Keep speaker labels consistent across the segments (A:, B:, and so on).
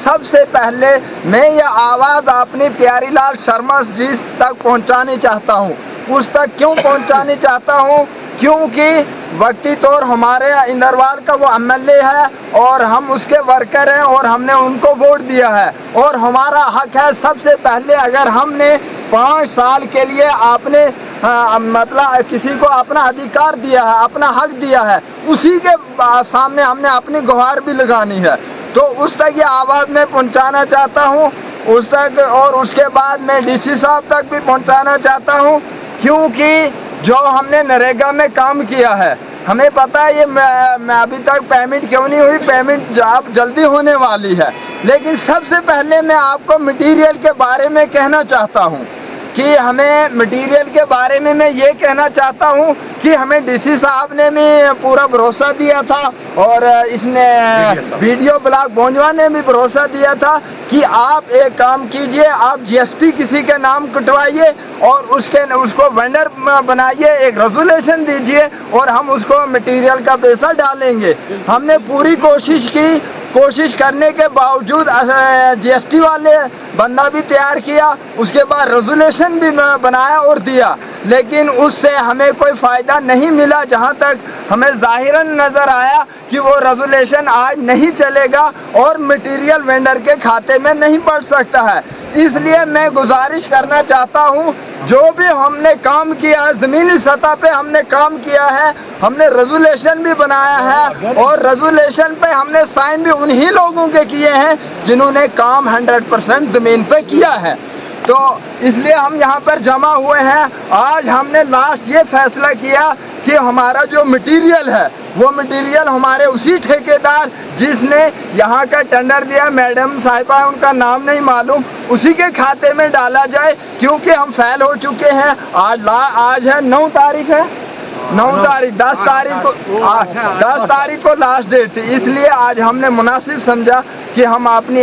A: سب سے پہلے میں یہ آواز اپنی پیاری لال شرما جی تک پہنچانی چاہتا ہوں. اس تک کیوں پہنچانی چاہتا ہوں؟ کیونکہ وقتی طور ہمارے اندروال کا وہ MLA ہے اور ہم اس کے ورکر ہیں اور ہم نے ان کو ووٹ دیا ہے اور ہمارا حق ہے. سب سے پہلے اگر ہم نے 5 سال کے لیے آپ نے مطلب کسی کو اپنا ادھیکار دیا ہے، اپنا حق دیا ہے، اسی کے سامنے ہم نے اپنی گہار بھی لگانی ہے. تو اس تک یہ آواز میں پہنچانا چاہتا ہوں اس تک، اور اس کے بعد میں DC صاحب تک بھی پہنچانا چاہتا ہوں. کیونکہ جو ہم نے نریگا میں کام کیا ہے، ہمیں پتہ ہے یہ ابھی تک پیمنٹ کیوں نہیں ہوئی. پیمنٹ اب جلدی ہونے والی ہے. لیکن سب سے پہلے میں آپ کو مٹیریل کے بارے میں کہنا چاہتا ہوں کہ ہمیں مٹیریل کے بارے میں یہ کہنا چاہتا ہوں کہ ہمیں DC صاحب نے بھی پورا بھروسہ دیا تھا اور اس نے ویڈیو بلاگ بونجوا نے بھی بھروسہ دیا تھا کہ آپ ایک کام کیجئے، آپ GST کسی کے نام کٹوائیے اور اس کو وینڈر بنائیے، ایک ریزولیشن دیجئے اور ہم اس کو مٹیریل کا پیسہ ڈالیں گے. ہم نے پوری کوشش کرنے کے باوجود GST والے بندہ بھی تیار کیا، اس کے بعد ریزولیشن بھی بنایا اور دیا، لیکن اس سے ہمیں کوئی فائدہ نہیں ملا. جہاں تک ہمیں ظاہراً نظر آیا کہ وہ ریزولیشن آج نہیں چلے گا اور مٹیریل وینڈر کے کھاتے میں نہیں پڑ سکتا ہے. اس لیے میں گزارش کرنا چاہتا ہوں، جو بھی ہم نے کام کیا ہے زمینی سطح پہ ہم نے کام کیا ہے، ہم نے ریزولیشن بھی بنایا ہے اور ریزولیشن پہ ہم نے سائن بھی انہی لوگوں کے کیے ہیں جنہوں نے کام 100% زمین پہ کیا ہے. تو اس لیے ہم یہاں پر جمع ہوئے ہیں. آج ہم نے لاسٹ یہ فیصلہ کیا کہ ہمارا جو مٹیریل ہے وہ مٹیریل ہمارے اسی ٹھیکیدار جس نے یہاں کا ٹینڈر دیا، میڈم صاحبہ ان کا نام نہیں معلوم، اسی کے کھاتے میں ڈالا جائے. کیونکہ ہم فیل ہو چکے ہیں. آج ہے 9 تاریخ ہے، 10 تاریخ کو لاسٹ ڈیٹ تھی. اس لیے آج ہم نے مناسب سمجھا کہ ہم اپنی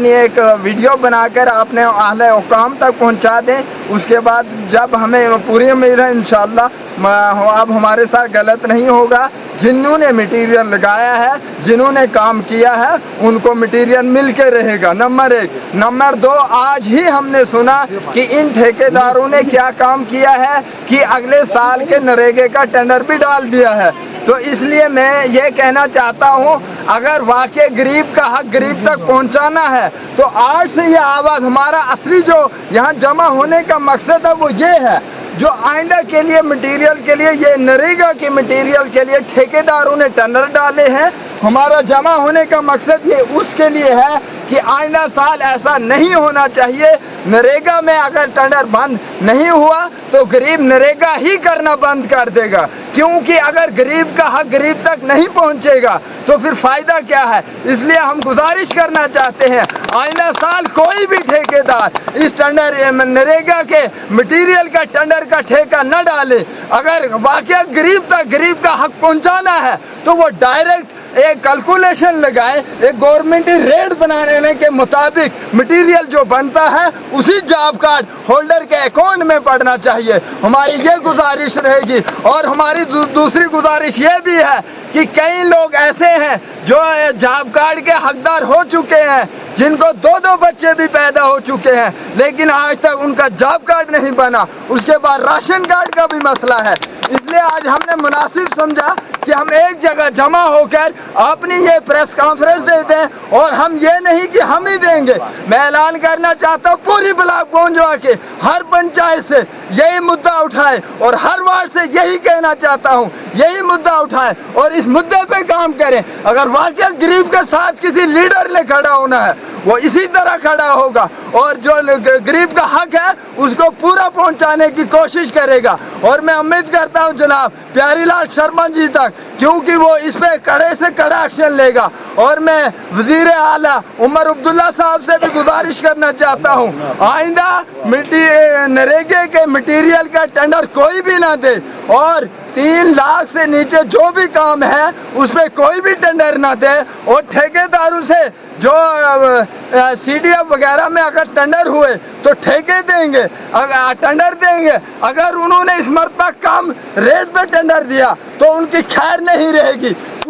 A: ایک ویڈیو بنا کر اپنے اہل حکام تک پہنچا دیں. اس کے بعد جب ہمیں پوری امید ہے انشاءاللہ اب ہمارے ساتھ غلط نہیں ہوگا. جنہوں نے مٹیریل لگایا ہے، جنہوں نے کام کیا ہے، ان کو مٹیریل مل کے رہے گا. نمبر 1. نمبر 2، آج ہی ہم نے سنا کہ ان ٹھیکیداروں نے کیا کام کیا ہے کہ اگلے سال کے نریگے کا ٹینڈر بھی ڈال دیا ہے. تو اس لیے میں یہ کہنا چاہتا ہوں، اگر واقع غریب کا حق غریب تک پہنچانا ہے تو آج سے یہ آواز ہمارا اصلی جو یہاں جمع ہونے کا مقصد ہے وہ یہ ہے. جو آئندہ کے لیے مٹیریل کے لیے یہ نریگا کے مٹیریل کے لیے ٹھیکیداروں نے ٹینڈر ڈالے ہیں، ہمارا جمع ہونے کا مقصد یہ اس کے لیے ہے کہ آئندہ سال ایسا نہیں ہونا چاہیے. نریگا میں اگر ٹینڈر بند نہیں ہوا تو غریب نریگا ہی کرنا بند کر دے گا. کیونکہ اگر غریب کا حق غریب تک نہیں پہنچے گا تو پھر فائدہ کیا ہے؟ اس لیے ہم گزارش کرنا چاہتے ہیں آئندہ سال کوئی بھی ٹھیکیدار اس ٹینڈر نریگا کے مٹیریل کا ٹینڈر کا ٹھیکہ نہ ڈالے. اگر واقعہ غریب کا حق پہنچانا ہے تو وہ ڈائریکٹ ایک کیلکولیشن لگائے، ایک گورنمنٹی ریٹ بنانے کے مطابق مٹیریل جو بنتا ہے اسی جاب کارڈ ہولڈر کے اکاؤنٹ میں پڑنا چاہیے. ہماری یہ گزارش رہے گی. اور ہماری دوسری گزارش یہ بھی ہے کہ کئی لوگ ایسے ہیں جو جاب کارڈ کے حقدار ہو چکے ہیں، جن کو 2 بچے بھی پیدا ہو چکے ہیں، لیکن آج تک ان کا جاب کارڈ نہیں بنا. اس کے بعد راشن کارڈ کا بھی مسئلہ ہے. اس لیے آج ہم نے مناسب سمجھا کہ ہم ایک جگہ جمع ہو کر اپنی یہ پریس کانفرنس دے دیں. اور ہم یہ نہیں کہ ہم ہی دیں گے، میں اعلان کرنا چاہتا ہوں پوری بلاک پہنچوا کے ہر پنچایت سے یہی مدعا اٹھائے اور ہر وارڈ سے یہی کہنا چاہتا ہوں یہی مدعا اٹھائے اور اس مدعے پہ کام کریں. اگر واقعہ غریب کے ساتھ کسی لیڈر نے کھڑا ہونا ہے وہ اسی طرح کھڑا ہوگا اور جو غریب کا حق ہے اس کو پورا پہنچانے کی کوشش کرے گا. اور میں امید کرتا ہوں جناب پیاری لال شرما جی تک، کیونکہ وہ اس پہ کڑے سے کڑا ایکشن لے گا. اور میں وزیر اعلیٰ عمر عبداللہ صاحب سے بھی گزارش کرنا چاہتا ہوں آئندہ نریگے کے مٹیریل کا ٹینڈر کوئی بھی نہ دے اور 3 لاکھ سے نیچے جو بھی کام ہے اس پہ کوئی بھی ٹینڈر نہ دے. اور ٹھیکیداروں سے جو CDF وغیرہ میں اگر ٹینڈر ہوئے تو ٹھیکے دیں گے، ٹینڈر دیں گے. اگر انہوں نے اس مرتبہ کم ریٹ پہ ٹینڈر دیا تو ان کی خیر نہیں رہے گی.